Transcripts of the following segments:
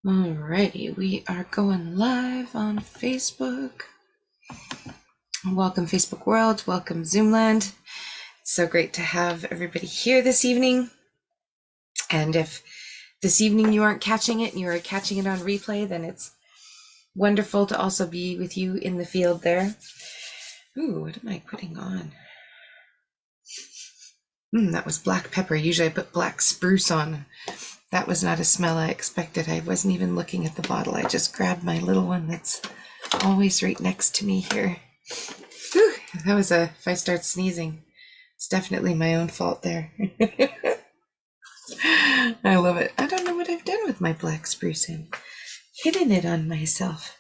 Alrighty, we are going live on Facebook. Welcome Facebook World, welcome Zoomland. It's so great to have everybody here this evening. And if this evening you aren't catching it and you are catching it on replay, then it's wonderful to also be with you in the field there. Ooh, what am I putting on? That was black pepper. Usually I put black spruce on. That was not a smell I expected. I wasn't even looking at the bottle. I just grabbed my little one that's always right next to me here. Whew, that was if I start sneezing, it's definitely my own fault there. I love it. I don't know what I've done with my black spruce. I'm hitting it on myself.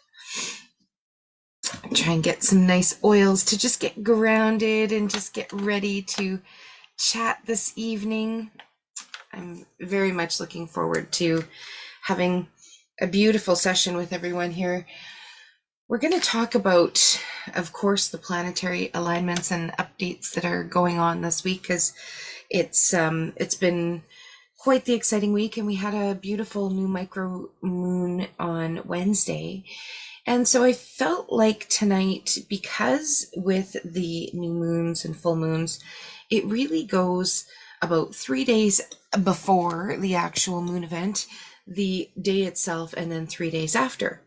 Try and get some nice oils to just get grounded and just get ready to chat this evening. I'm very much looking forward to having a beautiful session with everyone here. We're going to talk about, of course, the planetary alignments and updates that are going on this week, because it's been quite the exciting week, and we had a beautiful new micro moon on Wednesday. And so I felt like tonight, because with the new moons and full moons, it really goes about 3 days before the actual moon event, the day itself, and then 3 days after.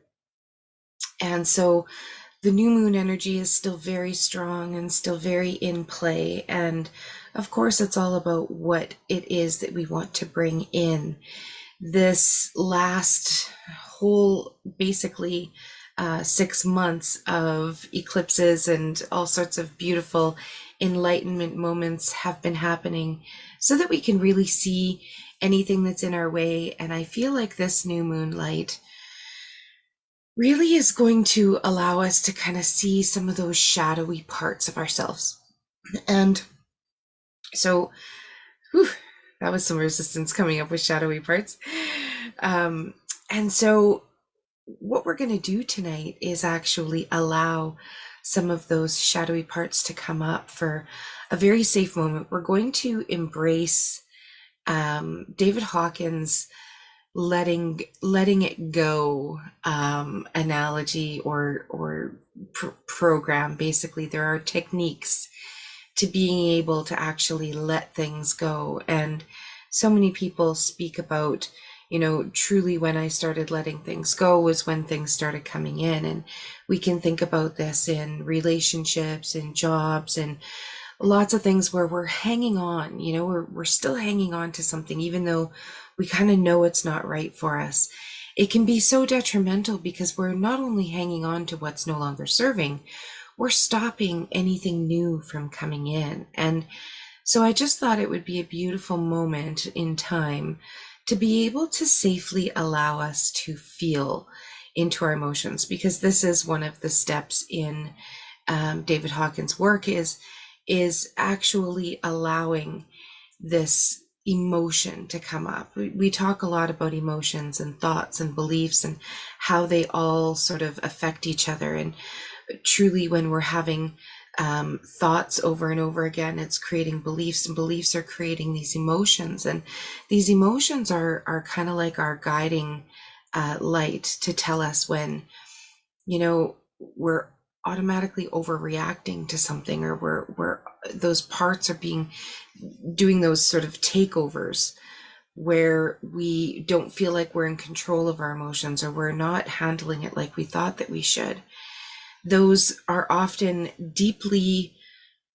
And so the new moon energy is still very strong and still very in play. And of course, it's all about what it is that we want to bring in. This last whole, basically, 6 months of eclipses and all sorts of beautiful enlightenment moments have been happening so that we can really see anything that's in our way. And I feel like this new moon light really is going to allow us to kind of see some of those shadowy parts of ourselves. And so, that was some resistance coming up with shadowy parts. And so what we're going to do tonight is actually allow some of those shadowy parts to come up for a very safe moment. We're going to embrace David Hawkins' letting it go analogy or program. Basically, there are techniques to being able to actually let things go. And so many people speak about, truly when I started letting things go was when things started coming in. And we can think about this in relationships, in jobs, and lots of things where we're hanging on, we're still hanging on to something, even though we kind of know it's not right for us. It can be so detrimental because we're not only hanging on to what's no longer serving, we're stopping anything new from coming in. And so I just thought it would be a beautiful moment in time to be able to safely allow us to feel into our emotions, because this is one of the steps in David Hawkins' work is actually allowing this emotion to come up. We talk a lot about emotions and thoughts and beliefs and how they all sort of affect each other. And truly, when we're having thoughts over and over again, it's creating beliefs, and beliefs are creating these emotions. And these emotions are kind of like our guiding light to tell us when, we're automatically overreacting to something, or we're those parts are doing those sort of takeovers where we don't feel like we're in control of our emotions, or we're not handling it like we thought that we should. Those are often deeply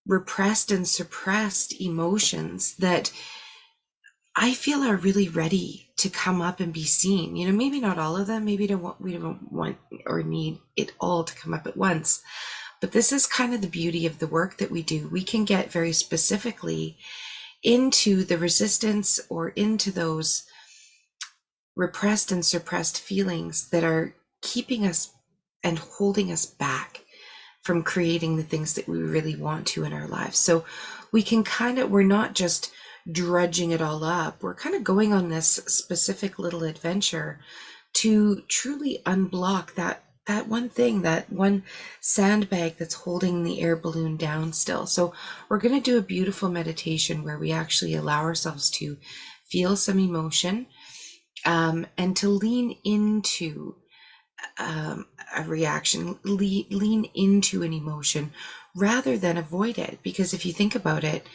repressed and suppressed emotions that I feel are really ready to come up and be seen. Maybe not all of them. Maybe we don't want or need it all to come up at once. But this is kind of the beauty of the work that we do. We can get very specifically into the resistance or into those repressed and suppressed feelings that are keeping us and holding us back from creating the things that we really want to in our lives. So we can we're not just drudging it all up. We're kind of going on this specific little adventure to truly unblock that one thing, that one sandbag that's holding the air balloon down still. So we're going to do a beautiful meditation where we actually allow ourselves to feel some emotion. and to lean into a reaction, lean into an emotion rather than avoid it. Because if you think about it,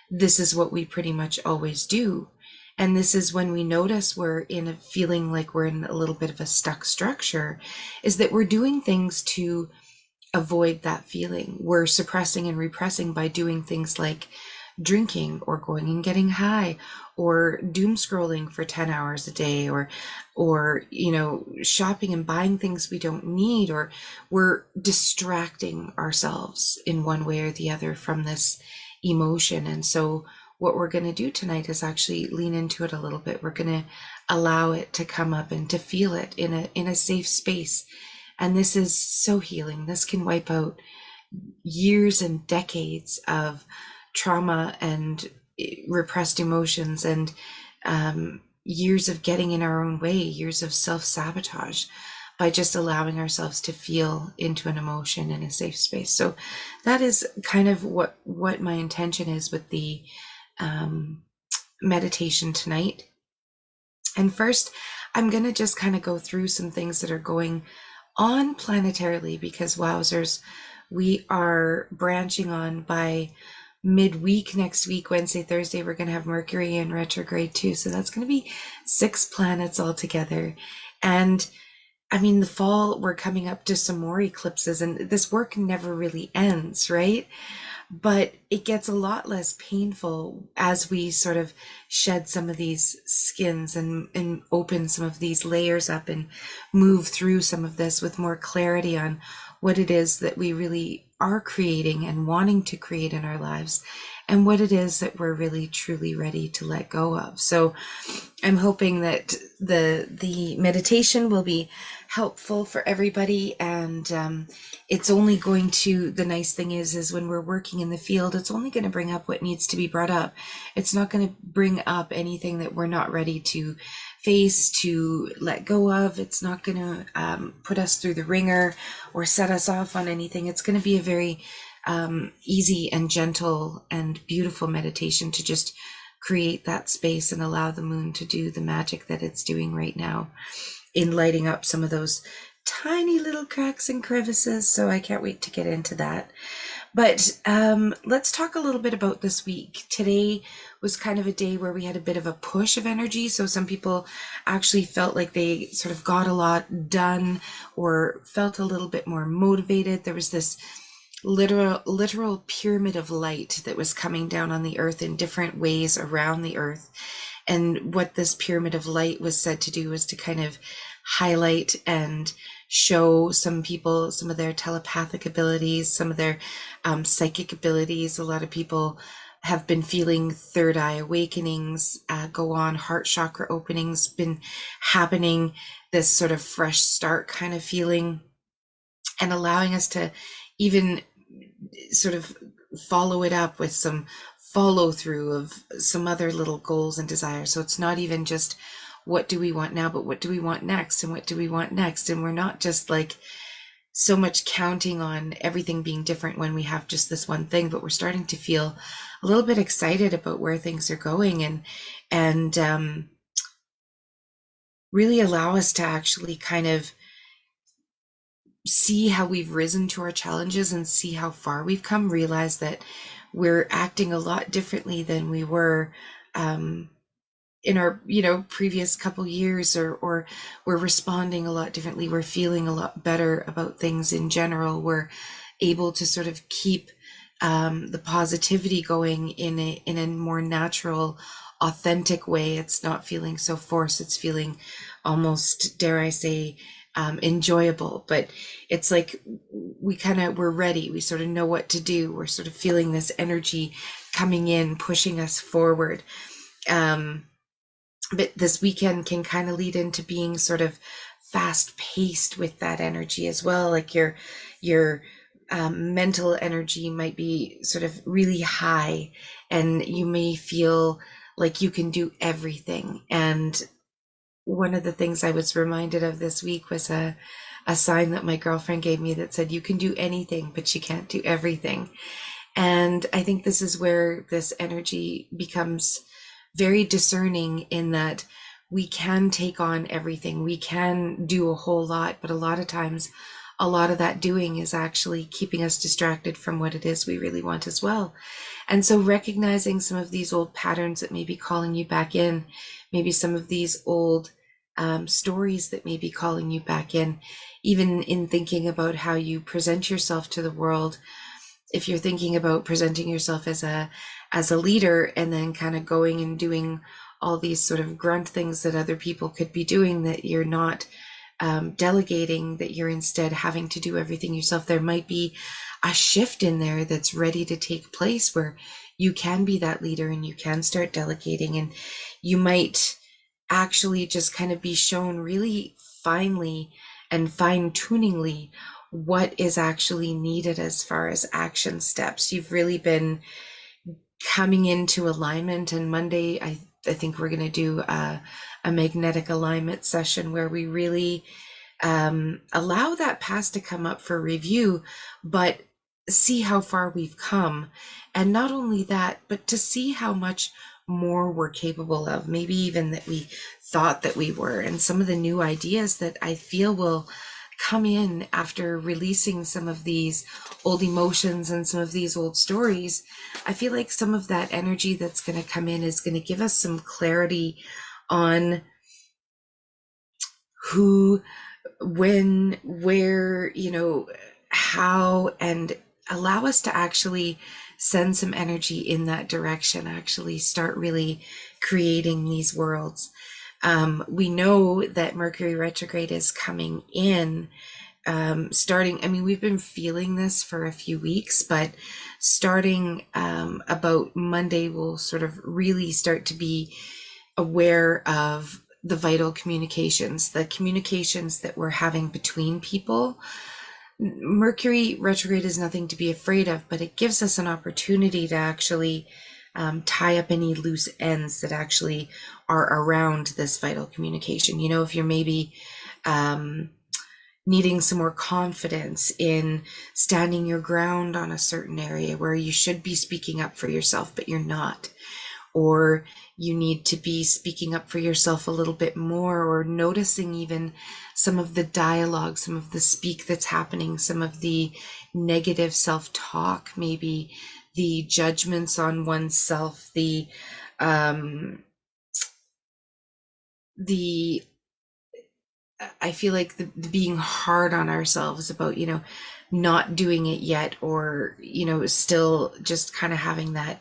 this is what we pretty much always do. And this is when we notice we're in a feeling like we're in a little bit of a stuck structure, is that we're doing things to avoid that feeling. We're suppressing and repressing by doing things like drinking or going and getting high or doom scrolling for 10 hours a day or shopping and buying things we don't need, or we're distracting ourselves in one way or the other from this emotion. And so what we're going to do tonight is actually lean into it a little bit. We're going to allow it to come up and to feel it in a safe space. And this is so healing. This can wipe out years and decades of trauma and repressed emotions, and years of getting in our own way, years of self-sabotage, by just allowing ourselves to feel into an emotion in a safe space. So that is kind of what my intention is with the meditation tonight. And first, I'm going to just kind of go through some things that are going on planetarily, because wowzers, we are branching on by midweek next week, Wednesday, Thursday, we're going to have Mercury in retrograde too. So that's going to be 6 planets all together. And I mean, the fall, we're coming up to some more eclipses, and this work never really ends, right? But it gets a lot less painful as we sort of shed some of these skins and open some of these layers up and move through some of this with more clarity on what it is that we really are creating and wanting to create in our lives, and what it is that we're really truly ready to let go of. So I'm hoping that the meditation will be helpful for everybody, and it's only going to, the nice thing is when we're working in the field, it's only going to bring up what needs to be brought up. It's not going to bring up anything that we're not ready to face, to let go of. It's not going to put us through the ringer or set us off on anything. It's going to be a very easy and gentle and beautiful meditation to just create that space and allow the moon to do the magic that it's doing right now in lighting up some of those tiny little cracks and crevices. So I can't wait to get into that. But let's talk a little bit about this week. Today was kind of a day where we had a bit of a push of energy. So some people actually felt like they sort of got a lot done or felt a little bit more motivated. There was this literal pyramid of light that was coming down on the earth in different ways around the earth. And what this pyramid of light was said to do was to kind of highlight and show some people some of their telepathic abilities, some of their psychic abilities. A lot of people have been feeling third eye awakenings go on, heart chakra openings been happening, this sort of fresh start kind of feeling, and allowing us to even sort of follow it up with some follow through of some other little goals and desires. So it's not even just what do we want now, but what do we want next, and what do we want next. And we're not just like so much counting on everything being different when we have just this one thing, but we're starting to feel a little bit excited about where things are going, and really allow us to actually kind of see how we've risen to our challenges and see how far we've come, realize that we're acting a lot differently than we were in our previous couple years, or we're responding a lot differently, we're feeling a lot better about things in general, we're able to sort of keep the positivity going in a more natural, authentic way. It's not feeling so forced, it's feeling almost, dare I say, enjoyable. But it's like we're ready, we sort of know what to do, we're sort of feeling this energy coming in, pushing us forward. But this weekend can kind of lead into being sort of fast paced with that energy as well. Like your mental energy might be sort of really high, and you may feel like you can do everything. And one of the things I was reminded of this week was a sign that my girlfriend gave me that said, you can do anything, but you can't do everything. And I think this is where this energy becomes very discerning, in that we can take on everything. We can do a whole lot, but a lot of times, a lot of that doing is actually keeping us distracted from what it is we really want as well. And so recognizing some of these old patterns that may be calling you back in, maybe some of these old stories that may be calling you back in, even in thinking about how you present yourself to the world. If you're thinking about presenting yourself as a leader and then kind of going and doing all these sort of grunt things that other people could be doing, that you're not delegating, that you're instead having to do everything yourself, there might be a shift in there that's ready to take place where you can be that leader and you can start delegating, and you might actually just kind of be shown really finely and fine-tuningly what is actually needed as far as action steps. You've really been coming into alignment, and Monday I think we're going to do a magnetic alignment session where we really allow that past to come up for review, but see how far we've come. And not only that, but to see how much more we're capable of, maybe even that we thought that we were, and some of the new ideas that I feel will come in after releasing some of these old emotions and some of these old stories. I feel like some of that energy that's going to come in is going to give us some clarity on who, when, where, how, and allow us to actually send some energy in that direction, actually start really creating these worlds. We know that Mercury retrograde is coming in, starting, I mean, we've been feeling this for a few weeks, but starting about Monday, we'll sort of really start to be aware of the vital communications, the communications that we're having between people. Mercury retrograde is nothing to be afraid of, but it gives us an opportunity to actually tie up any loose ends that actually are around this vital communication. If you're maybe needing some more confidence in standing your ground on a certain area where you should be speaking up for yourself, but you're not, or you need to be speaking up for yourself a little bit more, or noticing even some of the dialogue, some of the speak that's happening, some of the negative self-talk, maybe the judgments on oneself, the I feel like the being hard on ourselves about, not doing it yet, or, still just kind of having that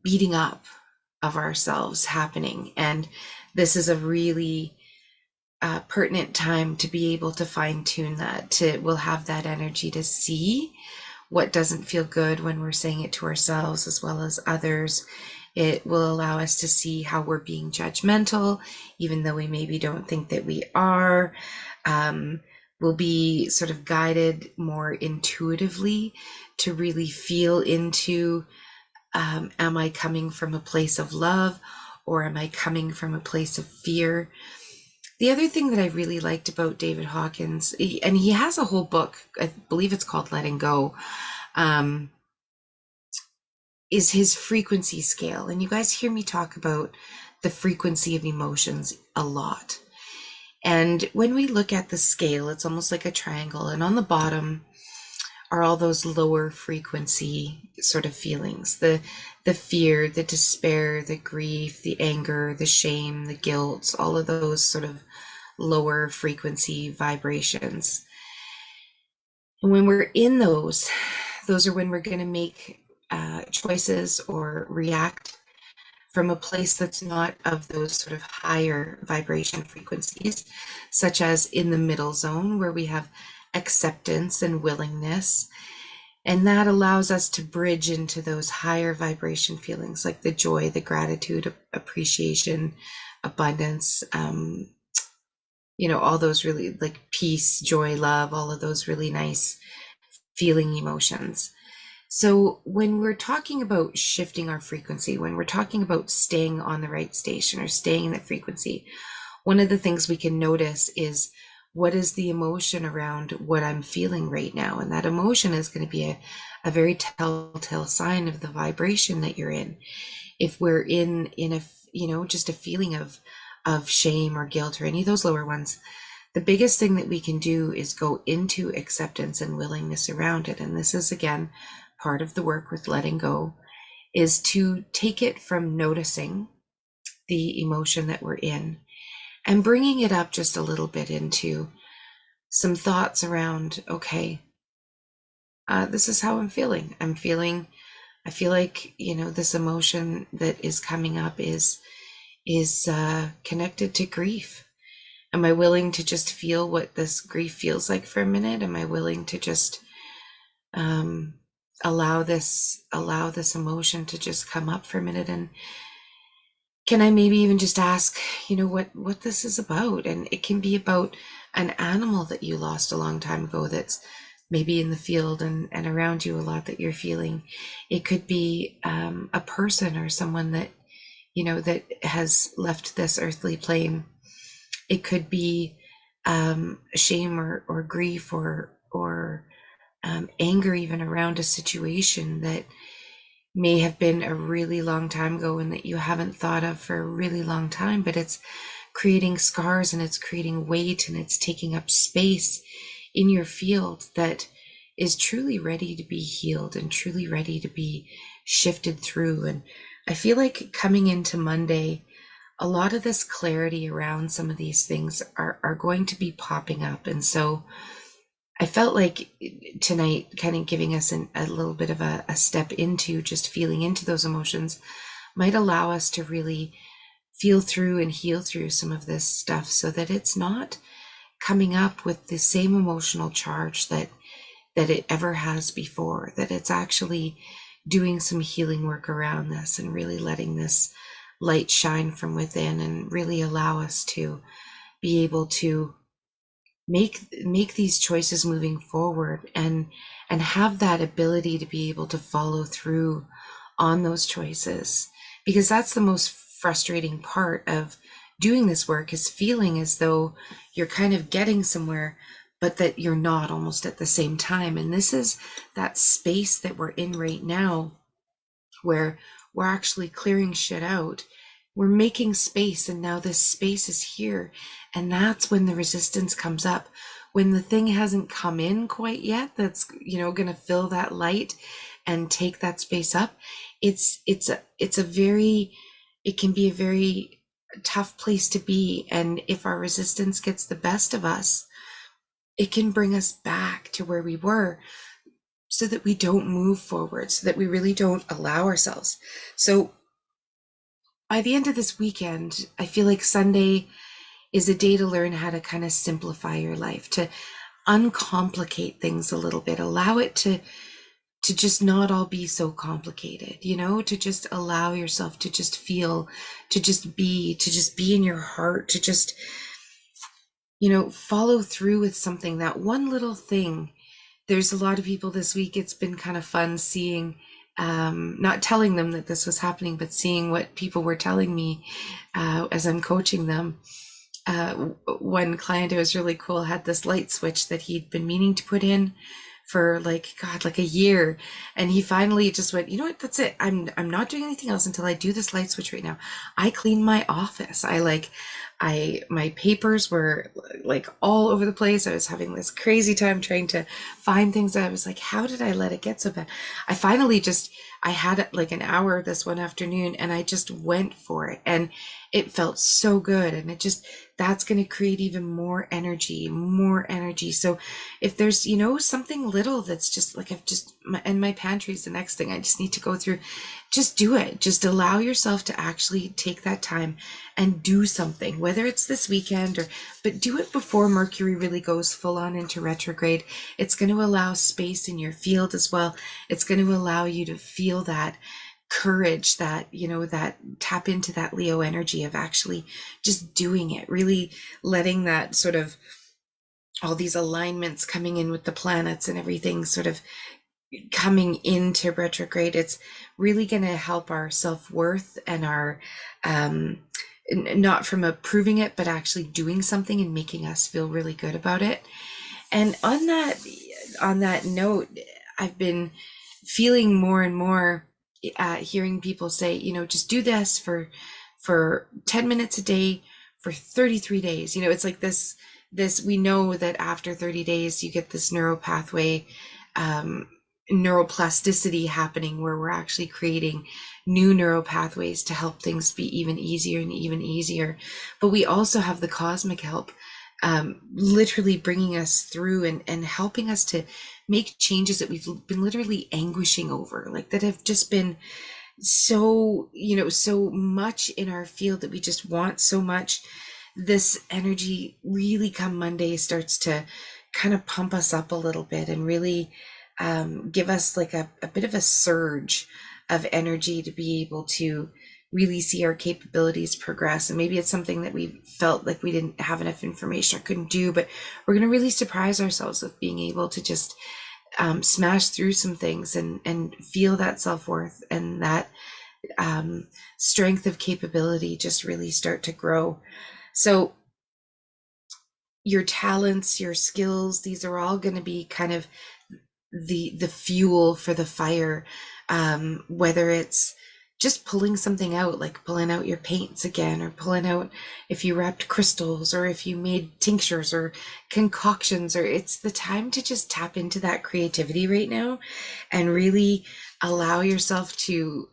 beating up of ourselves happening. And this is a really pertinent time to be able to fine tune that. We'll have that energy to see what doesn't feel good when we're saying it to ourselves as well as others. It will allow us to see how we're being judgmental, even though we maybe don't think that we are. We'll be sort of guided more intuitively to really feel into, am I coming from a place of love, or am I coming from a place of fear? The other thing that I really liked about David Hawkins, and he has a whole book, I believe it's called Letting Go, is his frequency scale. And you guys hear me talk about the frequency of emotions a lot. And when we look at the scale, it's almost like a triangle. And on the bottom are all those lower frequency sort of feelings, the fear, the despair, the grief, the anger, the shame, the guilt, all of those sort of lower frequency vibrations. And when we're in those are when we're going to make choices or react from a place that's not of those sort of higher vibration frequencies, such as in the middle zone, where we have acceptance and willingness. And that allows us to bridge into those higher vibration feelings, like the joy, the gratitude, appreciation, abundance, all those really, like peace, joy, love, all of those really nice feeling emotions. So when we're talking about shifting our frequency, when we're talking about staying on the right station or staying in that frequency, one of the things we can notice is, what is the emotion around what I'm feeling right now? And that emotion is going to be a very telltale sign of the vibration that you're in. If we're in a, just a feeling of of shame or guilt or any of those lower ones, the biggest thing that we can do is go into acceptance and willingness around it. And this is, again, part of the work with letting go, is to take it from noticing the emotion that we're in and bringing it up just a little bit into some thoughts around, okay, this is how I'm feeling. I feel like, this emotion that is coming up is connected to grief. Am I willing to just feel what this grief feels like for a minute? Am I willing to just allow this emotion to just come up for a minute? And can I maybe even just ask, what this is about? And it can be about an animal that you lost a long time ago that's maybe in the field and around you a lot that you're feeling. It could be a person or someone that, that has left this earthly plane. It could be shame or grief or anger even around a situation that may have been a really long time ago and that you haven't thought of for a really long time, but it's creating scars and it's creating weight and it's taking up space in your field that is truly ready to be healed and truly ready to be shifted through. And I feel like coming into Monday, a lot of this clarity around some of these things are going to be popping up. And so I felt like tonight kind of giving us a little bit of a step into just feeling into those emotions might allow us to really feel through and heal through some of this stuff so that it's not coming up with the same emotional charge that it ever has before, that it's actually doing some healing work around this and really letting this light shine from within and really allow us to be able to make these choices moving forward and have that ability to be able to follow through on those choices, because that's the most frustrating part of doing this work, is feeling as though you're kind of getting somewhere but that you're not, almost at the same time. And this is that space that we're in right now where we're actually clearing shit out. We're making space, and now this space is here. And that's when the resistance comes up. When the thing hasn't come in quite yet, that's, going to fill that light and take that space up. It can be a very tough place to be. And if our resistance gets the best of us, it can bring us back to where we were, so that we don't move forward, so that we really don't allow ourselves. So by the end of this weekend, I feel like Sunday is a day to learn how to kind of simplify your life, to uncomplicate things a little bit, allow it to just not all be so complicated, to just allow yourself to just feel, to just be in your heart, to just, follow through with something, that one little thing. There's a lot of people this week, it's been kind of fun seeing, not telling them that this was happening, but seeing what people were telling me as I'm coaching them. One client, it was really cool, had this light switch that he'd been meaning to put in for like a year, and he finally just went, you know what, that's it, I'm not doing anything else until I do this light switch right now. I clean my office. My papers were like all over the place. I was having this crazy time trying to find things. I was like, how did I let it get so bad? I had like an hour this one afternoon and I just went for it, and it felt so good. And that's going to create even more energy. So if there's, something little that's just like, and my pantry is the next thing I just need to go through, just do it. Just allow yourself to actually take that time and do something, whether it's this weekend but do it before Mercury really goes full on into retrograde. It's going to allow space in your field as well. It's going to allow you to feel that courage, that, that tap into that Leo energy of actually just doing it, really letting that sort of, all these alignments coming in with the planets and everything sort of coming into retrograde. It's really going to help our self-worth and our not from approving it, but actually doing something and making us feel really good about it. And on that note, I've been feeling more and more hearing people say, just do this for 10 minutes a day for 33 days. It's like this we know that after 30 days you get this neural pathway, um, neuroplasticity happening, where we're actually creating new neural pathways to help things be even easier and even easier. But we also have the cosmic help, literally bringing us through and helping us to make changes that we've been literally anguishing over, like that have just been so, so much in our field that we just want so much. This energy really come Monday starts to kind of pump us up a little bit and really give us like a bit of a surge of energy to be able to really see our capabilities progress. And maybe it's something that we felt like we didn't have enough information or couldn't do, but we're going to really surprise ourselves with being able to just smash through some things and feel that self-worth and that strength of capability just really start to grow. So your talents, your skills, these are all going to be kind of the fuel for the fire, whether it's just pulling something out, like pulling out your paints again, or pulling out if you wrapped crystals, or if you made tinctures or concoctions, or it's the time to just tap into that creativity right now and really allow yourself to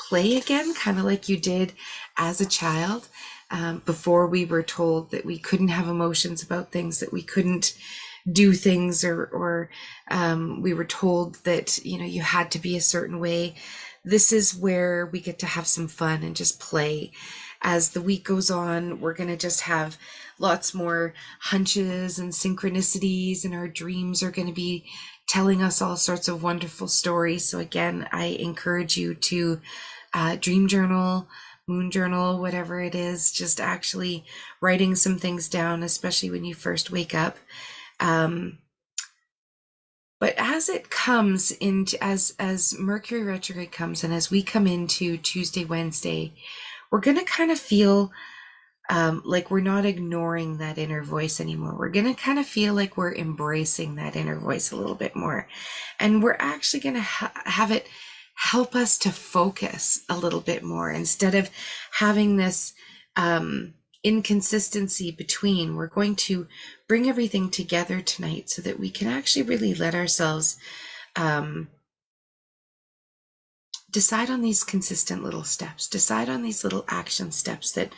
play again, kind of like you did as a child, before we were told that we couldn't have emotions about things, that we couldn't do things, or we were told that you had to be a certain way. This is where we get to have some fun and just play. As the week goes on, we're going to just have lots more hunches and synchronicities, and our dreams are going to be telling us all sorts of wonderful stories. So again, I encourage you to dream journal, moon journal, whatever it is, just actually writing some things down, especially when you first wake up. But as it comes into, as Mercury retrograde comes, and as we come into Tuesday, Wednesday, we're going to kind of feel like we're not ignoring that inner voice anymore. We're going to kind of feel like we're embracing that inner voice a little bit more. And we're actually going to have it help us to focus a little bit more, instead of having this inconsistency between. We're going to bring everything together tonight so that we can actually really let ourselves decide on these consistent little steps, decide on these little action steps that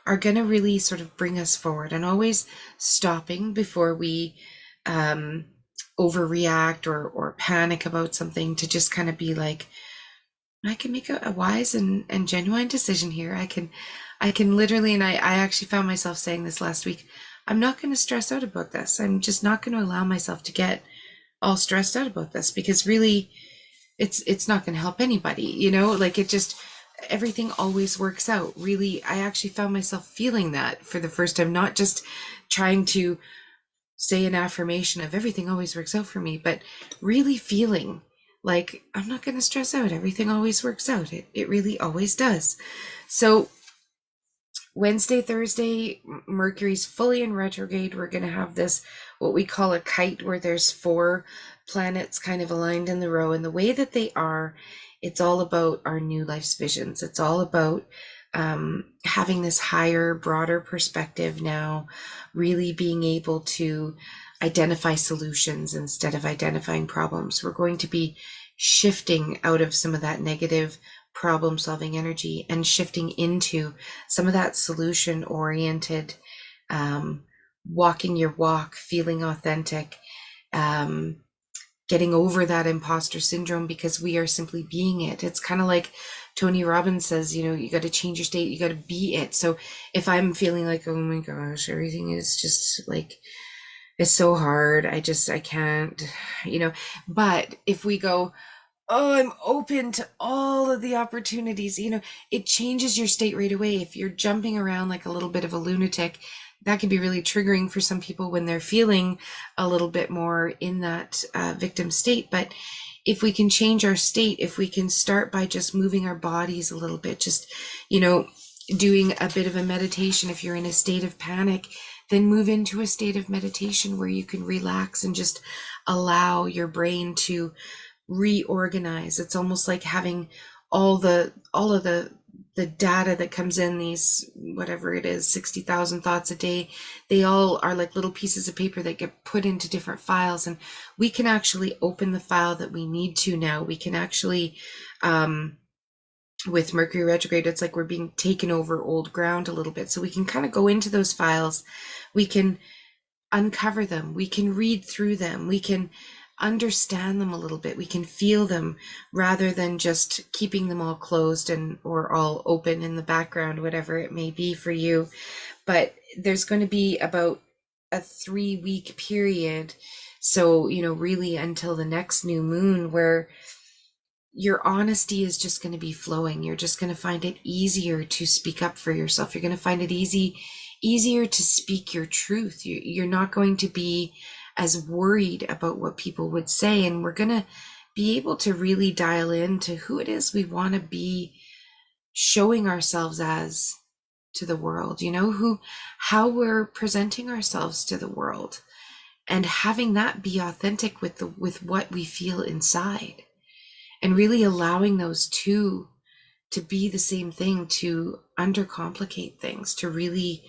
are going to really sort of bring us forward, and always stopping before we overreact or panic about something, to just kind of be like, I can make a wise and genuine decision here. I can literally, and I actually found myself saying this last week, I'm not going to stress out about this. I'm just not going to allow myself to get all stressed out about this, because really it's not going to help anybody, like it just, everything always works out. Really, I actually found myself feeling that for the first time, not just trying to say an affirmation of everything always works out for me, but really feeling like I'm not going to stress out. Everything always works out. It really always does. So Wednesday, Thursday, Mercury's fully in retrograde. We're going to have this, what we call a kite, where there's 4 planets kind of aligned in the row. And the way that they are, it's all about our new life's visions. It's all about having this higher, broader perspective now, really being able to identify solutions instead of identifying problems. We're going to be shifting out of some of that negative problem solving energy and shifting into some of that solution oriented, walking your walk, feeling authentic, getting over that imposter syndrome, because we are simply being it. It's kind of like Tony Robbins says, you got to change your state, you got to be it. So if I'm feeling like, oh my gosh, everything is just like, it's so hard, I can't, but if we go, oh, I'm open to all of the opportunities, it changes your state right away. If you're jumping around like a little bit of a lunatic, that can be really triggering for some people when they're feeling a little bit more in that victim state. But if we can change our state, if we can start by just moving our bodies a little bit, just, doing a bit of a meditation. If you're in a state of panic, then move into a state of meditation where you can relax and just allow your brain to reorganize. It's almost like having all of the the data that comes in, these, whatever it is, 60,000 thoughts a day, they all are like little pieces of paper that get put into different files. And we can actually open the file that we need to now. We can actually, with Mercury retrograde, it's like we're being taken over old ground a little bit. So we can kind of go into those files. We can uncover them. We can read through them. We can understand them a little bit. We can feel them rather than just keeping them all closed and or all open in the background, whatever it may be for you. But there's going to be about a 3-week period. So, really until the next new moon, where your honesty is just going to be flowing. You're just going to find it easier to speak up for yourself. You're going to find it easier to speak your truth. You're not going to be as worried about what people would say. And we're going to be able to really dial into who it is we want to be showing ourselves as to the world, how we're presenting ourselves to the world, and having that be authentic with what we feel inside, and really allowing those two to be the same thing, to undercomplicate things, to really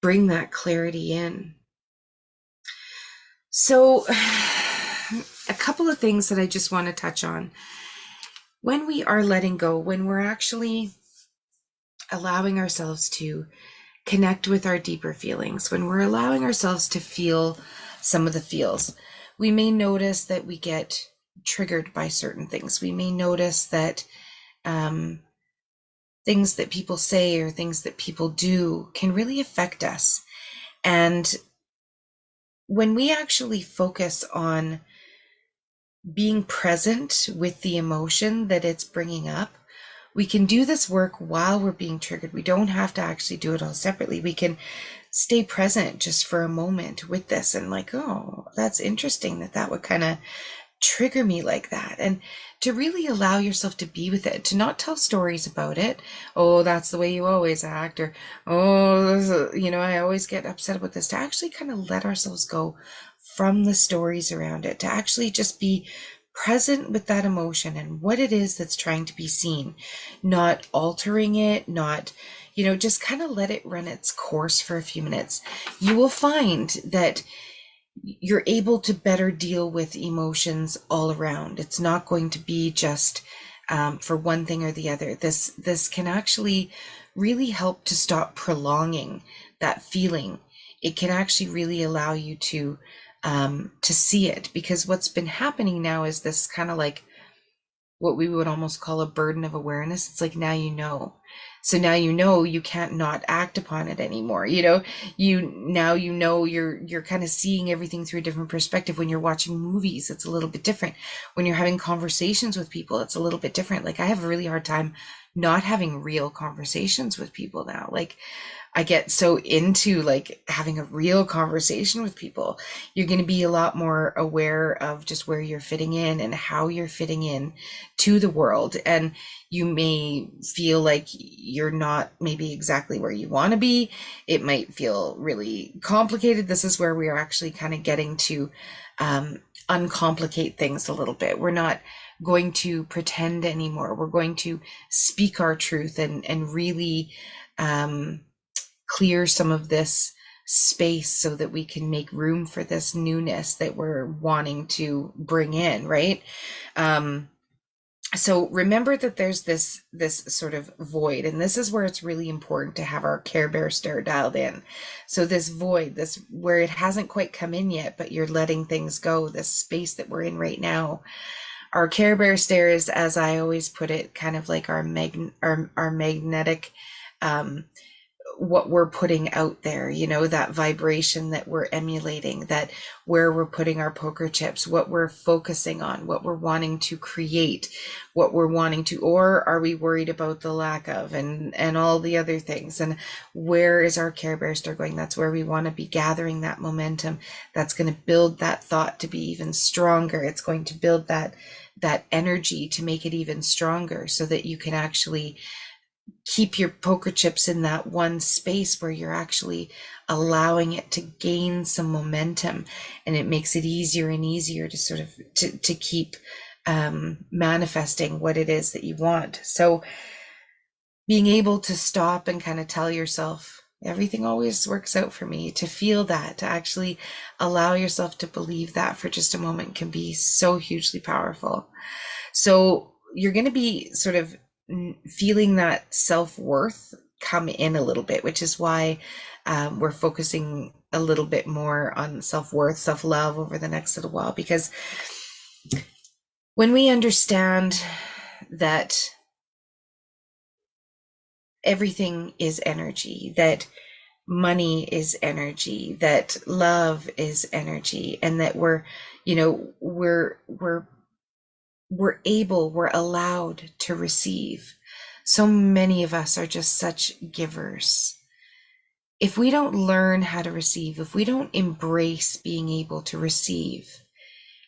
bring that clarity in. So a couple of things that I just want to touch on. When we are letting go, when we're actually allowing ourselves to connect with our deeper feelings, when we're allowing ourselves to feel some of the feels, we may notice that we get triggered by certain things. We may notice that things that people say or things that people do can really affect us. And when we actually focus on being present with the emotion that it's bringing up, we can do this work while we're being triggered. We don't have to actually do it all separately. We can stay present just for a moment with this and like, oh, that's interesting that would kind of trigger me like that. And to really allow yourself to be with it, to not tell stories about it. Oh, that's the way you always act, or, oh, I always get upset about this. To actually kind of let ourselves go from the stories around it, to actually just be present with that emotion and what it is that's trying to be seen, not altering it, not, just kind of let it run its course for a few minutes. You will find that you're able to better deal with emotions all around. It's not going to be just for one thing or the other. This can actually really help to stop prolonging that feeling. It can actually really allow you to see it, because what's been happening now is this kind of like what we would almost call a burden of awareness. It's like, now so now you can't not act upon it anymore. You're kind of seeing everything through a different perspective. When you're watching movies, it's a little bit different. When you're having conversations with people, it's a little bit different. Like, I have a really hard time not having real conversations with people now. Like, I get so into like having a real conversation with people. You're going to be a lot more aware of just where you're fitting in and how you're fitting in to the world. And you may feel like you're not maybe exactly where you want to be. It might feel really complicated. This is where we are actually kind of getting to uncomplicate things a little bit. We're not going to pretend anymore. We're going to speak our truth and really clear some of this space so that we can make room for this newness that we're wanting to bring in, right? So remember that there's this sort of void, and this is where it's really important to have our Care Bear stare dialed in. So this void, this where it hasn't quite come in yet, but you're letting things go, this space that we're in right now. Our Care Bear stare is, as I always put it, kind of like our magnetic what we're putting out there, that vibration that we're emulating, that where we're putting our poker chips, what we're focusing on, what we're wanting to create, what we're wanting to, or are we worried about the lack of, and all the other things. And where is our Care Bear star going? That's where we want to be gathering that momentum. That's going to build that thought to be even stronger. It's going to build that energy to make it even stronger, so that you can actually keep your poker chips in that one space where you're actually allowing it to gain some momentum, and it makes it easier and easier to sort of to keep manifesting what it is that you want. So being able to stop and kind of tell yourself, everything always works out for me, to feel that, to actually allow yourself to believe that for just a moment can be so hugely powerful. So you're going to be sort of feeling that self-worth come in a little bit, which is why we're focusing a little bit more on self-worth, self-love over the next little while, because when we understand that everything is energy, that money is energy, that love is energy, and that we're, you know, we're allowed to receive. So many of us are just such givers. If we don't learn how to receive, if we don't embrace being able to receive,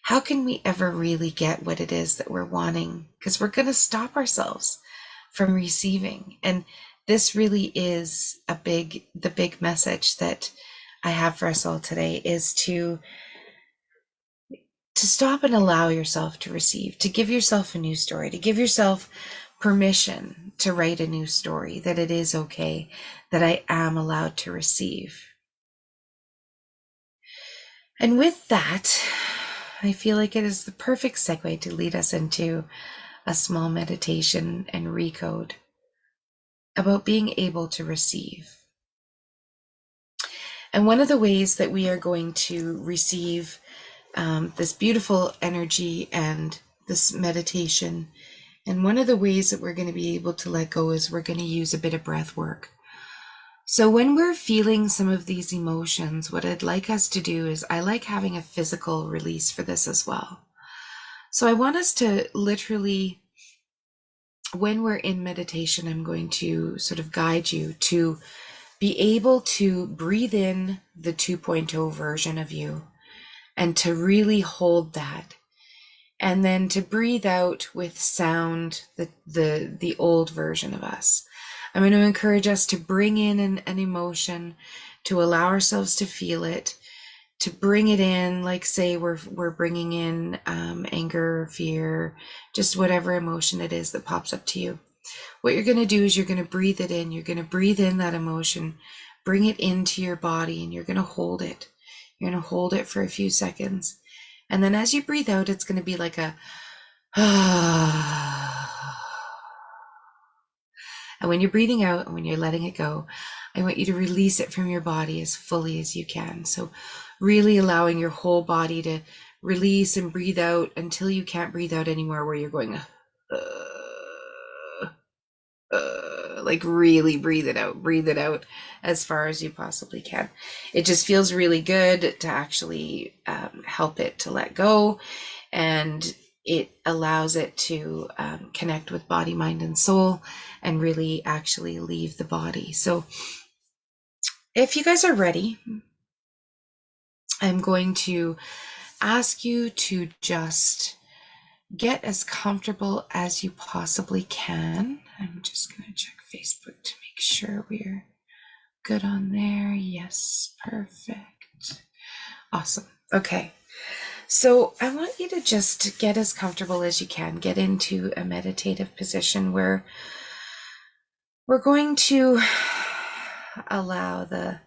how can we ever really get what it is that we're wanting? Because we're going to stop ourselves from receiving. And this really is the big message that I have for us all today, is to stop and allow yourself to receive, to give yourself a new story, to give yourself permission to write a new story, that it is okay, that I am allowed to receive. And with that, I feel like it is the perfect segue to lead us into a small meditation and recode about being able to receive. And one of the ways that we are going to receive this beautiful energy and this meditation, and one of the ways that we're going to be able to let go, is we're going to use a bit of breath work. So when we're feeling some of these emotions, what I'd like us to do is, I like having a physical release for this as well. So I want us to literally, when we're in meditation, I'm going to sort of guide you to be able to breathe in the 2.0 version of you and to really hold that. And then to breathe out with sound, the old version of us. I'm going to encourage us to bring in an emotion, to allow ourselves to feel it, to bring it in, like say we're bringing in anger, fear, just whatever emotion it is that pops up to you. What you're going to do is you're going to breathe it in. You're going to breathe in that emotion, bring it into your body, and you're going to hold it. You're going to hold it for a few seconds. And then as you breathe out, it's going to be like a and when you're breathing out and when you're letting it go, I want you to release it from your body as fully as you can. So really allowing your whole body to release and breathe out until you can't breathe out anymore, where you're going like really breathe it out as far as you possibly can. It just feels really good to actually help it to let go, and it allows it to connect with body, mind, and soul, and really actually leave the body. So if you guys are ready, I'm going to ask you to just get as comfortable as you possibly can. I'm just going to check Facebook to make sure we're good on there. Yes, perfect. Awesome. Okay. So I want you to just get as comfortable as you can. Get into a meditative position where we're going to allow the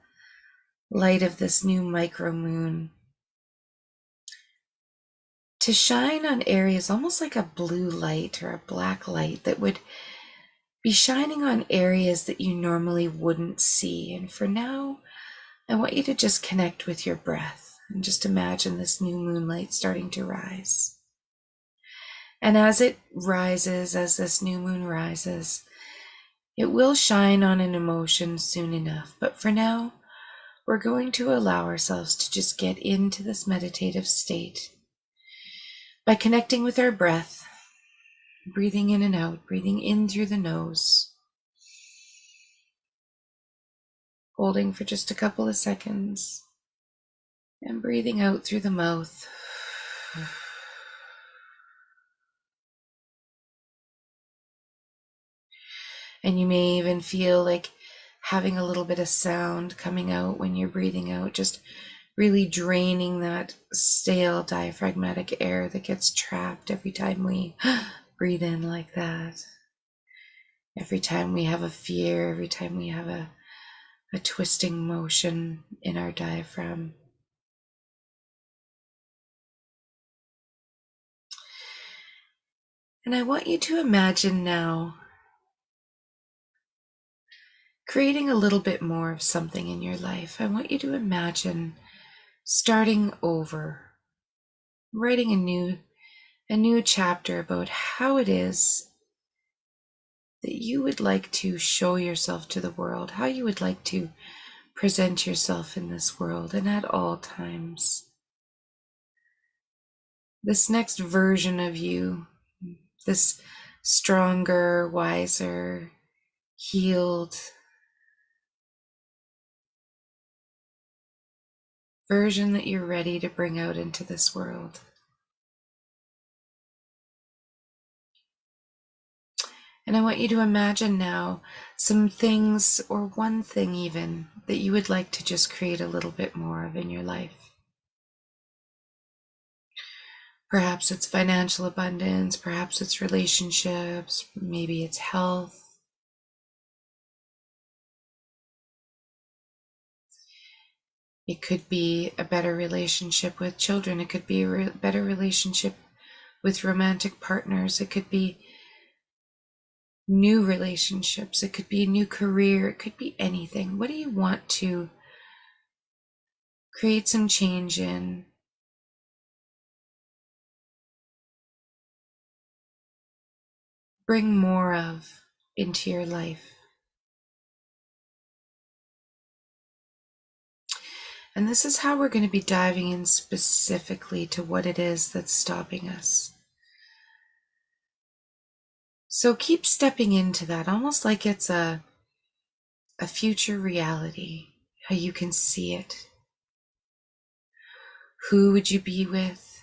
light of this new micro moon to shine on areas, almost like a blue light or a black light that would be shining on areas that you normally wouldn't see. And for now, I want you to just connect with your breath and just imagine this new moonlight starting to rise. And as it rises, as this new moon rises, it will shine on an emotion soon enough. But for now, we're going to allow ourselves to just get into this meditative state by connecting with our breath, breathing in and out, breathing in through the nose, holding for just a couple of seconds, and breathing out through the mouth. And you may even feel like having a little bit of sound coming out when you're breathing out, just really draining that stale diaphragmatic air that gets trapped every time we breathe in like that. Every time we have a fear, every time we have a twisting motion in our diaphragm. And I want you to imagine now creating a little bit more of something in your life. I want you to imagine starting over, writing a new chapter about how it is that you would like to show yourself to the world, how you would like to present yourself in this world and at all times. This next version of you, this stronger, wiser, healed version that you're ready to bring out into this world. And I want you to imagine now some things, or one thing even, that you would like to just create a little bit more of in your life. Perhaps it's financial abundance, perhaps it's relationships, maybe it's health. It could be a better relationship with children. It could be a better relationship with romantic partners. It could be new relationships. It could be a new career. It could be anything. What do you want to create some change in? Bring more of into your life. And this is how we're going to be diving in specifically to what it is that's stopping us. So keep stepping into that, almost like it's a future reality, how you can see it. Who would you be with?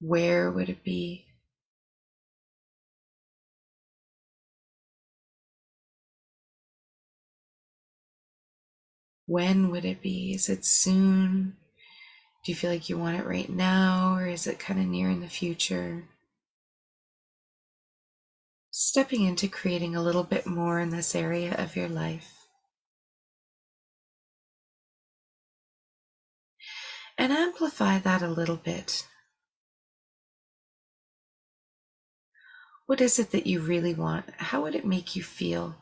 Where would it be? When would it be? Is it soon? Do you feel like you want it right now, or is it kind of near in the future? Stepping into creating a little bit more in this area of your life. And amplify that a little bit. What is it that you really want? How would it make you feel?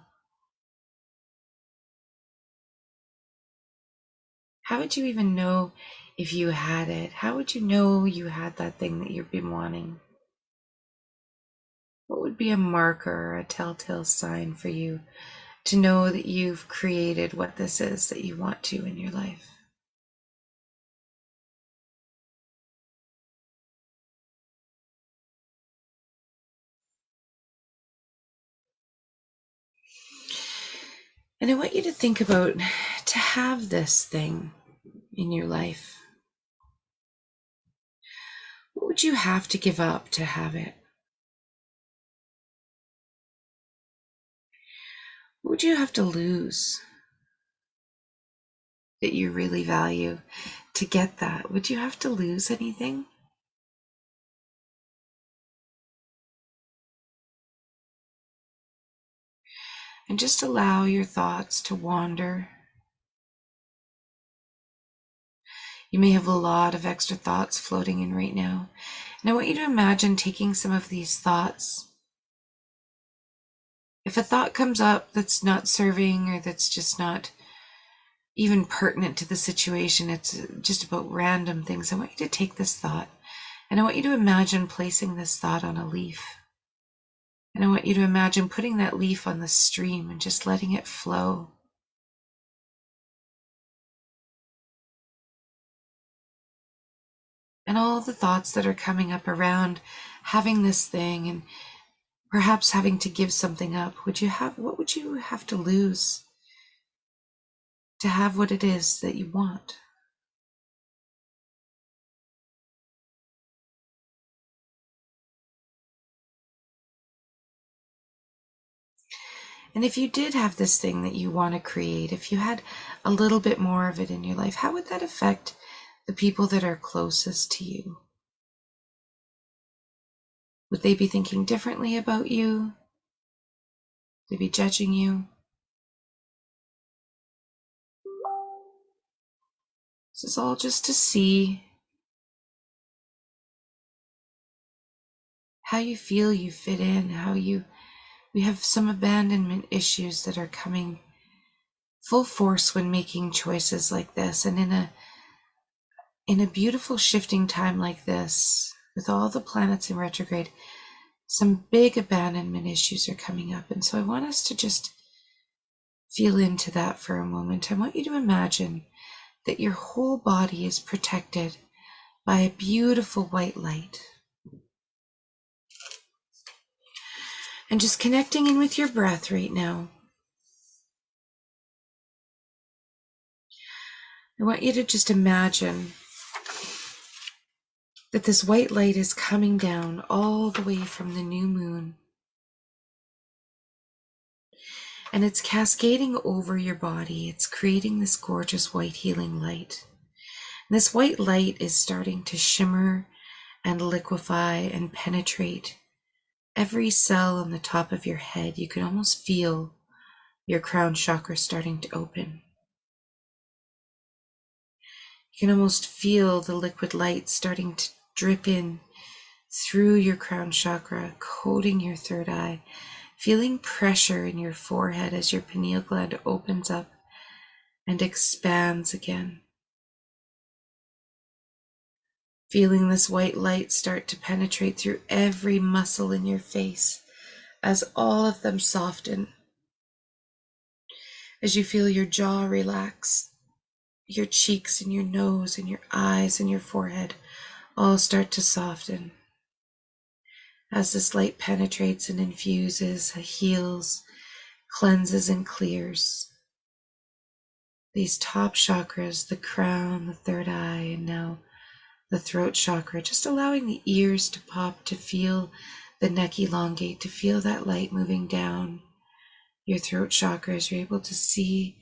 How would you even know if you had it? How would you know you had that thing that you've been wanting? What would be a marker or a telltale sign for you to know that you've created what this is that you want to in your life? And I want you to think about, to have this thing in your life, what would you have to give up to have it? What would you have to lose that you really value to get that? Would you have to lose anything? And just allow your thoughts to wander. You may have a lot of extra thoughts floating in right now. And I want you to imagine taking some of these thoughts. If a thought comes up that's not serving, or that's just not even pertinent to the situation, it's just about random things, I want you to take this thought, and I want you to imagine placing this thought on a leaf. And I want you to imagine putting that leaf on the stream and just letting it flow. And all the thoughts that are coming up around having this thing, and perhaps having to give something up, what would you have to lose to have what it is that you want? And if you did have this thing that you want to create, if you had a little bit more of it in your life, how would that affect the people that are closest to you? Would they be thinking differently about you? Would they be judging you? This is all just to see how you feel you fit in, we have some abandonment issues that are coming full force when making choices like this. And in a beautiful shifting time like this, with all the planets in retrograde, some big abandonment issues are coming up. And so I want us to just feel into that for a moment. I want you to imagine that your whole body is protected by a beautiful white light. And just connecting in with your breath right now. I want you to just imagine that this white light is coming down all the way from the new moon. And it's cascading over your body. It's creating this gorgeous white healing light. And this white light is starting to shimmer and liquefy and penetrate every cell on the top of your head. You can almost feel your crown chakra starting to open. You can almost feel the liquid light starting to drip in through your crown chakra, coating your third eye, feeling pressure in your forehead as your pineal gland opens up and expands again. Feeling this white light start to penetrate through every muscle in your face as all of them soften. As you feel your jaw relax, your cheeks and your nose and your eyes and your forehead all start to soften. As this light penetrates and infuses, heals, cleanses, and clears these top chakras, the crown, the third eye, and now the throat chakra, just allowing the ears to pop, to feel the neck elongate, to feel that light moving down your throat chakra as you're able to see,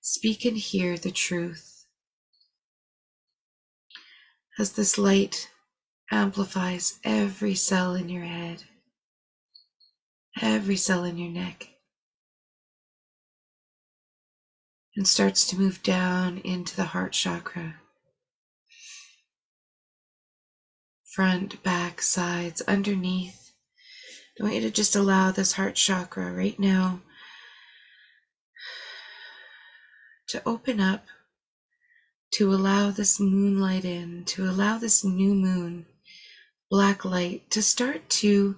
speak, and hear the truth. As this light amplifies every cell in your head, every cell in your neck, and starts to move down into the heart chakra. Front, back, sides, underneath. I want you to just allow this heart chakra right now to open up, to allow this moonlight in, to allow this new moon, black light, to start to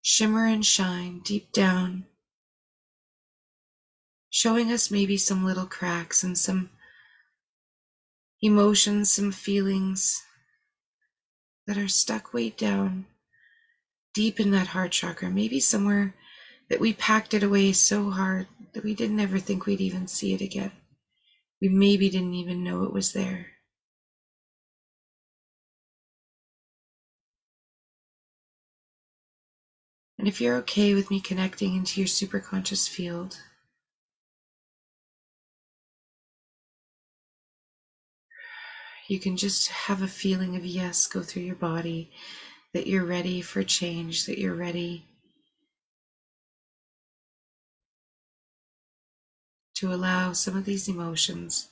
shimmer and shine deep down, showing us maybe some little cracks and some emotions, some feelings that are stuck way down deep in that heart chakra, maybe somewhere that we packed it away so hard that we didn't ever think we'd even see it again. We maybe didn't even know it was there. And if you're okay with me connecting into your superconscious field, you can just have a feeling of yes go through your body, that you're ready for change, that you're ready to allow some of these emotions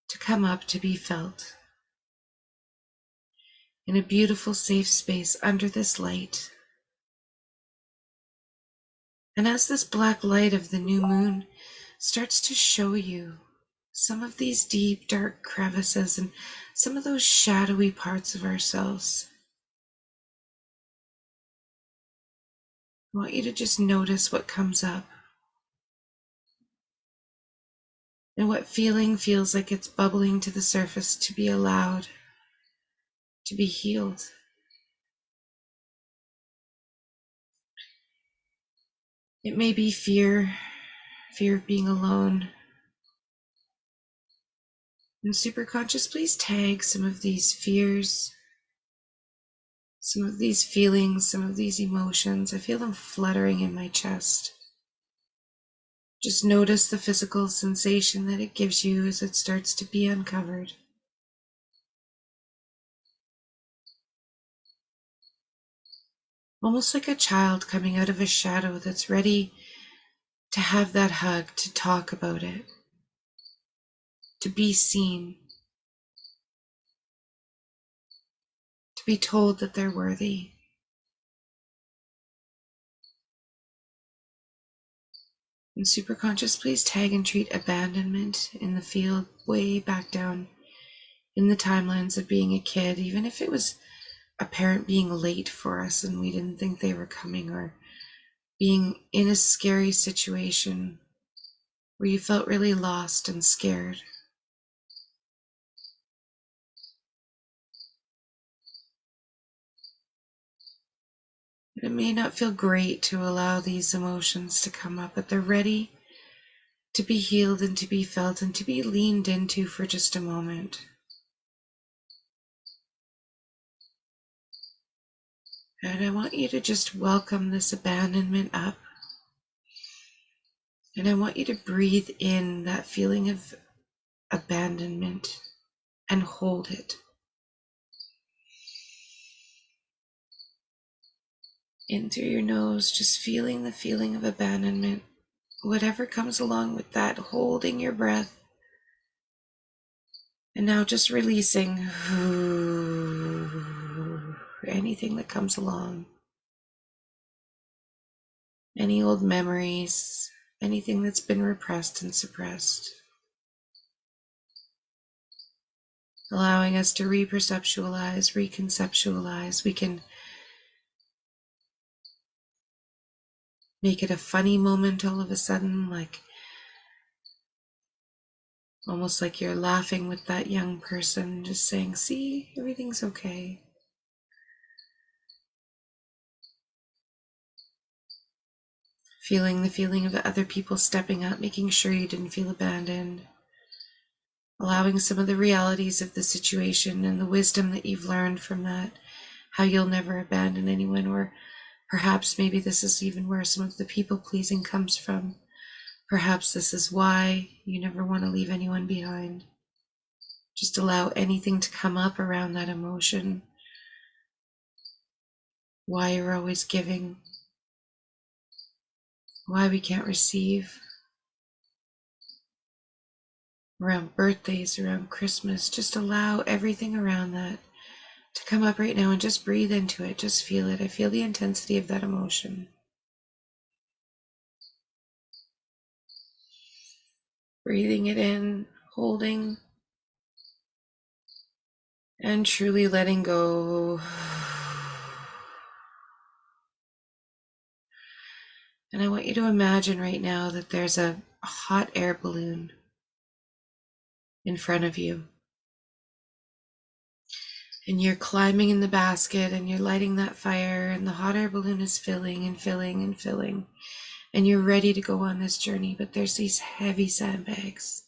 to come up, to be felt in a beautiful, safe space under this light. And as this black light of the new moon starts to show you some of these deep, dark crevices and some of those shadowy parts of ourselves, I want you to just notice what comes up and what feeling feels like it's bubbling to the surface to be allowed to be healed. It may be fear of being alone. And superconscious, please tag some of these fears, some of these feelings, some of these emotions. I feel them fluttering in my chest. Just notice the physical sensation that it gives you as it starts to be uncovered. almost like a child coming out of a shadow that's ready to have that hug, to talk about it, to be seen, to be told that they're worthy. And superconscious, please tag and treat abandonment in the field way back down in the timelines of being a kid, even if it was a parent being late for us and we didn't think they were coming, or being in a scary situation where you felt really lost and scared. It may not feel great to allow these emotions to come up, but they're ready to be healed and to be felt and to be leaned into for just a moment. And I want you to just welcome this abandonment up. And I want you to breathe in that feeling of abandonment and hold it. In through your nose, just feeling the feeling of abandonment. Whatever comes along with that, holding your breath. And now just releasing anything that comes along. Any old memories, anything that's been repressed and suppressed. Allowing us to reperceptualize, reconceptualize. We can make it a funny moment all of a sudden, like almost like you're laughing with that young person, just saying, see, everything's okay. Feeling the feeling of other people stepping up, making sure you didn't feel abandoned. Allowing some of the realities of the situation and the wisdom that you've learned from that, how you'll never abandon anyone, or perhaps maybe this is even where some of the people pleasing comes from. Perhaps this is why you never want to leave anyone behind. Just allow anything to come up around that emotion. Why you're always giving. Why we can't receive. Around birthdays, around Christmas, just allow everything around that to come up right now and just breathe into it. Just feel it. I feel the intensity of that emotion. Breathing it in, holding, and truly letting go. And I want you to imagine right now that there's a hot air balloon in front of you. And you're climbing in the basket and you're lighting that fire, and the hot air balloon is filling and filling and filling. And you're ready to go on this journey, but there's these heavy sandbags.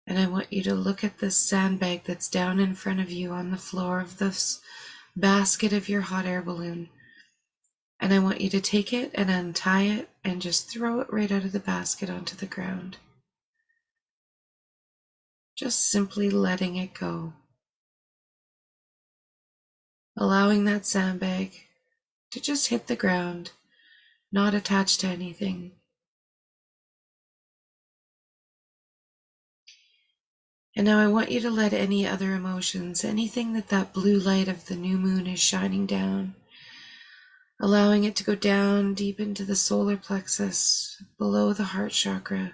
And I want you to look at this sandbag that's down in front of you on the floor of this basket of your hot air balloon. And I want you to take it and untie it and just throw it right out of the basket onto the ground. Just simply letting it go. Allowing that sandbag to just hit the ground, not attached to anything. And now I want you to let any other emotions, anything that blue light of the new moon is shining down, allowing it to go down deep into the solar plexus, below the heart chakra,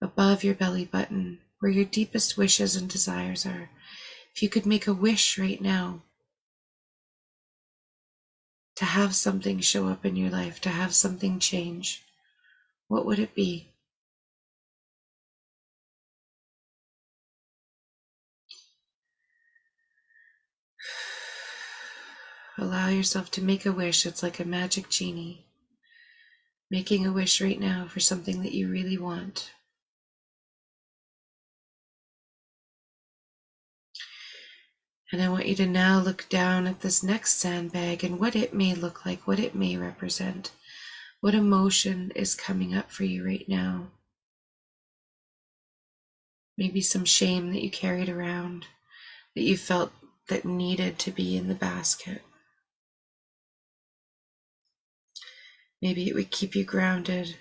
above your belly button, where your deepest wishes and desires are. If you could make a wish right now to have something show up in your life, to have something change, what would it be? Allow yourself to make a wish. It's like a magic genie. Making a wish right now for something that you really want. And I want you to now look down at this next sandbag and what it may look like, what it may represent, what emotion is coming up for you right now. Maybe some shame that you carried around, that you felt that needed to be in the basket. Maybe it would keep you grounded.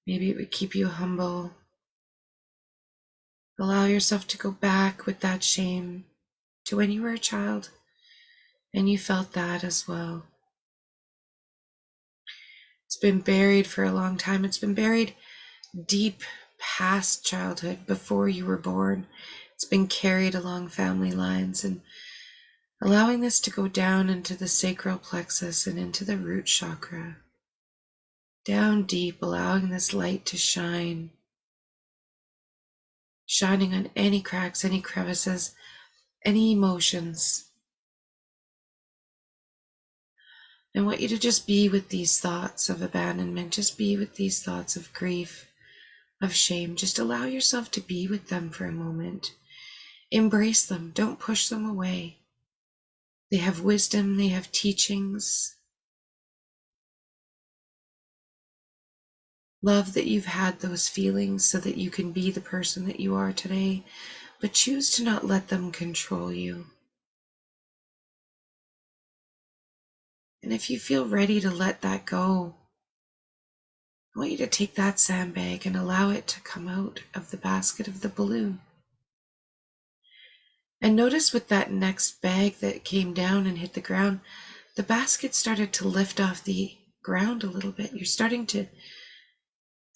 Maybe it would keep you humble. Allow yourself to go back with that shame to when you were a child and you felt that as well. It's been buried for a long time. It's been buried deep past childhood, before you were born. It's been carried along family lines, and allowing this to go down into the sacral plexus and into the root chakra. Down deep, allowing this light to shine, shining on any cracks, any crevices, any emotions. I want you to just be with these thoughts of abandonment, just be with these thoughts of grief, of shame. Just allow yourself to be with them for a moment. Embrace them, don't push them away. They have wisdom, they have teachings. Love that you've had those feelings so that you can be the person that you are today, but choose to not let them control you. And if you feel ready to let that go, I want you to take that sandbag and allow it to come out of the basket of the balloon. And notice with that next bag that came down and hit the ground, the basket started to lift off the ground a little bit. You're starting to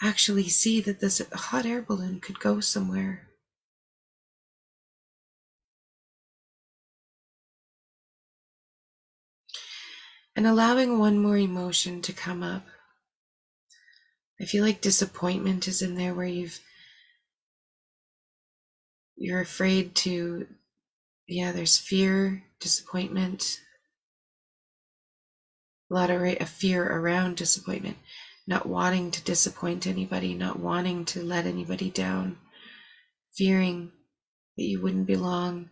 actually see that this hot air balloon could go somewhere. And allowing one more emotion to come up. I feel like disappointment is in there, where you're afraid to, there's fear, disappointment, a lot of fear around disappointment, not wanting to disappoint anybody, not wanting to let anybody down, fearing that you wouldn't belong.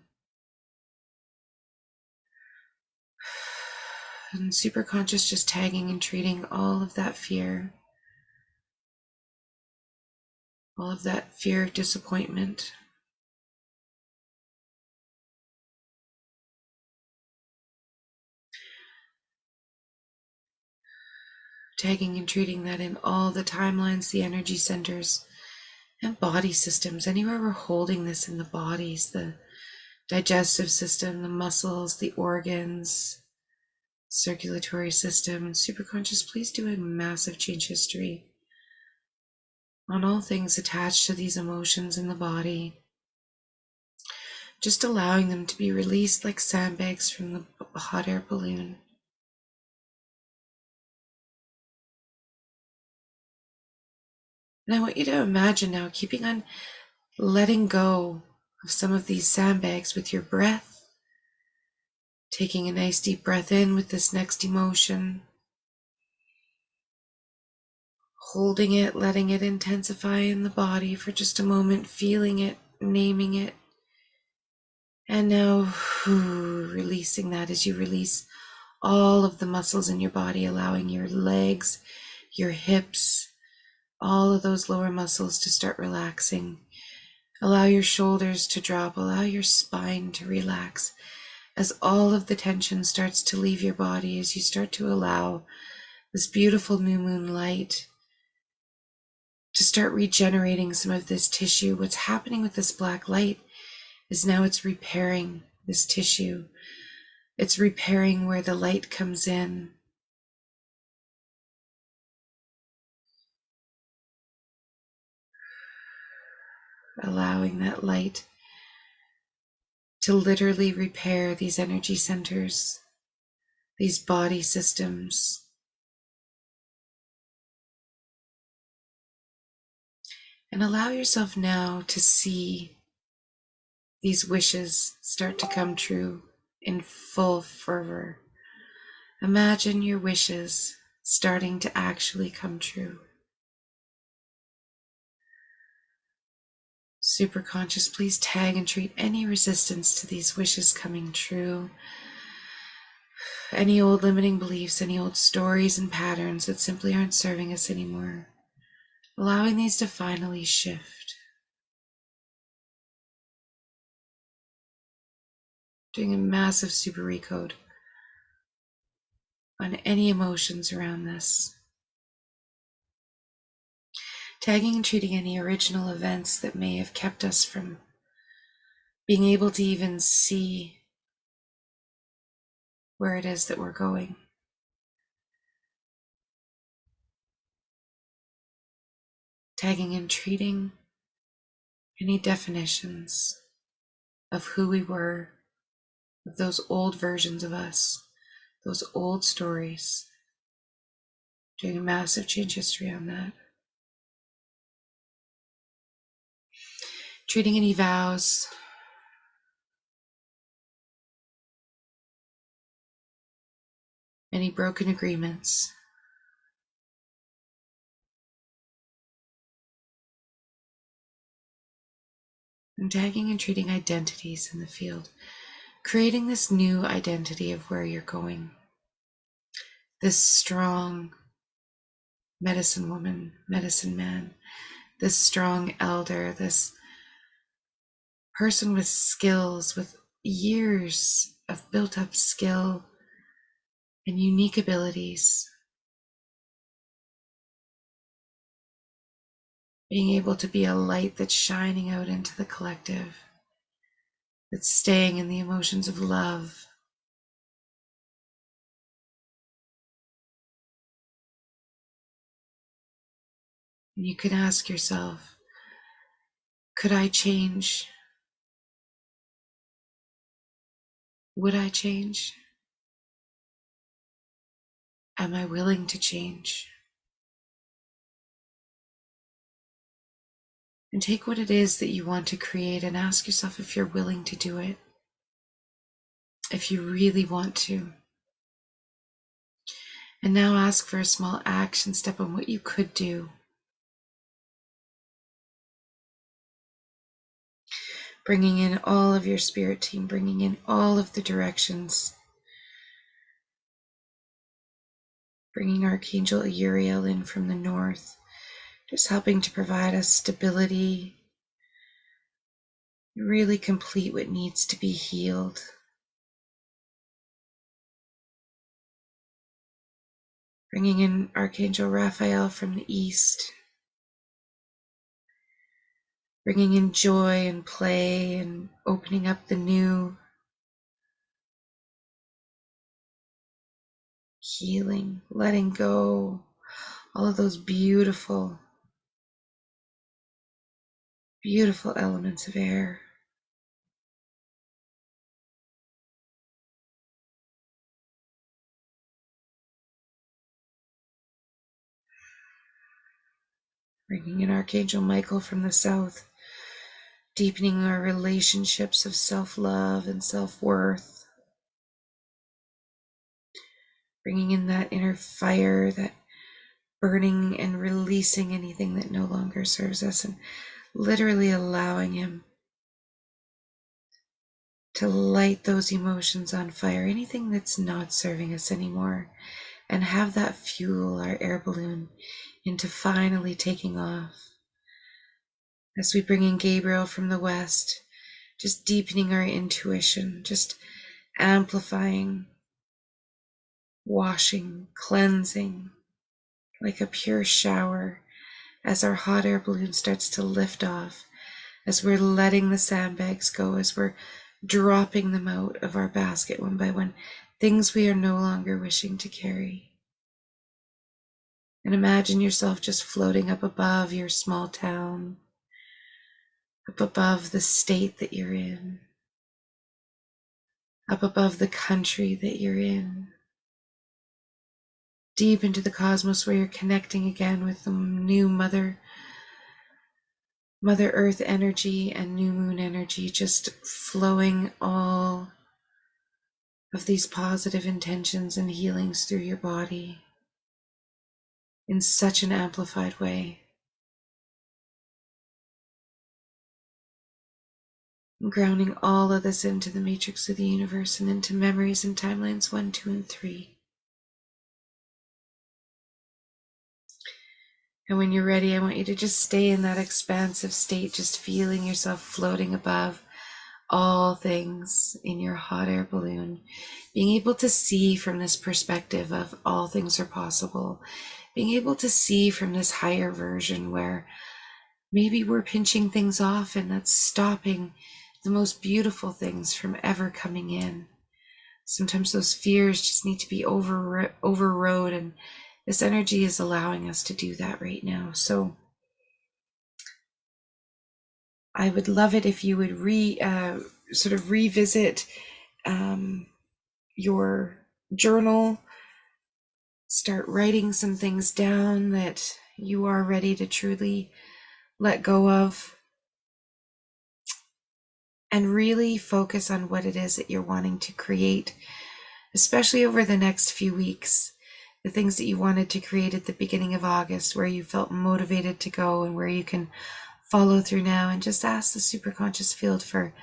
And super conscious, just tagging and treating all of that fear, all of that fear of disappointment. Tagging and treating that in all the timelines, the energy centers, and body systems. Anywhere we're holding this in the bodies, the digestive system, the muscles, the organs, circulatory system, and superconscious, please do a massive change history on all things attached to these emotions in the body. Just allowing them to be released like sandbags from the hot air balloon. And I want you to imagine now keeping on letting go of some of these sandbags with your breath. Taking a nice deep breath in with this next emotion. Holding it, letting it intensify in the body for just a moment, feeling it, naming it. And now releasing that as you release all of the muscles in your body, allowing your legs, your hips, all of those lower muscles to start relaxing. Allow your shoulders to drop, allow your spine to relax as all of the tension starts to leave your body, as you start to allow this beautiful new moon light to start regenerating some of this tissue. What's happening with this black light is now it's repairing this tissue. It's repairing where the light comes in. Allowing that light to literally repair these energy centers, these body systems. And allow yourself now to see these wishes start to come true in full fervor. Imagine your wishes starting to actually come true. Super conscious, please tag and treat any resistance to these wishes coming true. Any old limiting beliefs, any old stories and patterns that simply aren't serving us anymore. Allowing these to finally shift. Doing a massive super recode on any emotions around this. tagging and treating any original events that may have kept us from being able to even see where it is that we're going. Tagging and treating any definitions of who we were, of those old versions of us, those old stories, doing a massive change history on that. Treating any vows, any broken agreements, and tagging and treating identities in the field, creating this new identity of where you're going. This strong medicine woman, medicine man, this strong elder, this person with skills, with years of built up skill and unique abilities, being able to be a light that's shining out into the collective, that's staying in the emotions of love. And you can ask yourself, could I change? Would I change? Am I willing to change? And take what it is that you want to create and ask yourself if you're willing to do it, if you really want to. And now ask for a small action step on what you could do. Bringing in all of your spirit team, bringing in all of the directions. Bringing Archangel Uriel in from the north, just helping to provide us stability, really complete what needs to be healed. Bringing in Archangel Raphael from the east, bringing in joy and play and opening up the new, healing, letting go, all of those beautiful, beautiful elements of air. Bringing in Archangel Michael from the south, deepening our relationships of self-love and self-worth. Bringing in that inner fire, that burning and releasing anything that no longer serves us, and literally allowing him to light those emotions on fire, anything that's not serving us anymore, and have that fuel our air balloon into finally taking off. As we bring in Gabriel from the west, just deepening our intuition, just amplifying, washing, cleansing, like a pure shower, as our hot air balloon starts to lift off, as we're letting the sandbags go, as we're dropping them out of our basket one by one, things we are no longer wishing to carry. And imagine yourself just floating up above your small town, up above the state that you're in, up above the country that you're in, deep into the cosmos where you're connecting again with the new Mother Earth energy and new moon energy, just flowing all of these positive intentions and healings through your body in such an amplified way. And grounding all of this into the matrix of the universe and into memories and timelines 1, 2, and 3. And when you're ready, I want you to just stay in that expansive state, just feeling yourself floating above all things in your hot air balloon, being able to see from this perspective of all things are possible, being able to see from this higher version where maybe we're pinching things off and that's stopping the most beautiful things from ever coming in. Sometimes those fears just need to be overrode, and this energy is allowing us to do that right now. So I would love it if you would sort of revisit your journal, start writing some things down that you are ready to truly let go of, and really focus on what it is that you're wanting to create, especially over the next few weeks. The things that you wanted to create at the beginning of August, where you felt motivated to go and where you can follow through now, and just ask the superconscious field for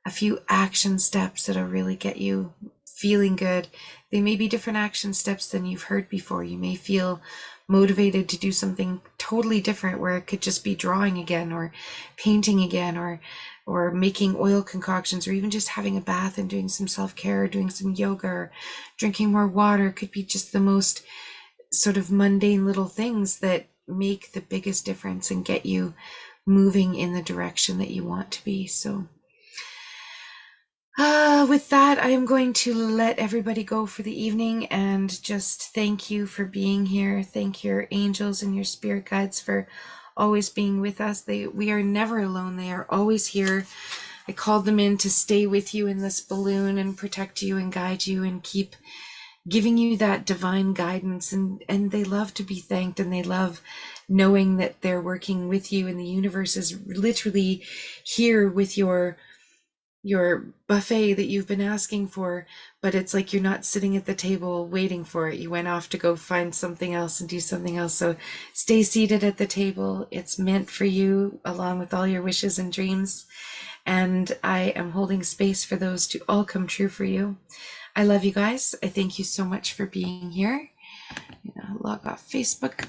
a few action steps that'll really get you feeling good. They may be different action steps than you've heard before. You may feel motivated to do something totally different, where it could just be drawing again, or painting again, or making oil concoctions, or even just having a bath and doing some self-care, or doing some yoga, or drinking more water. It could be just the most sort of mundane little things that make the biggest difference and get you moving in the direction that you want to be. So with that, I am going to let everybody go for the evening, and just thank you for being here. Thank your angels and your spirit guides for always being with us. We are never alone. They are always here. I called them in to stay with you in this balloon and protect you and guide you and keep giving you that divine guidance. And they love to be thanked, and they love knowing that they're working with you, and the universe is literally here with your buffet that you've been asking for, but it's like you're not sitting at the table waiting for it. You went off to go find something else and do something else. So stay seated at the table. It's meant for you, along with all your wishes and dreams. And I am holding space for those to all come true for you. I love you guys. I thank you so much for being here. Log off Facebook.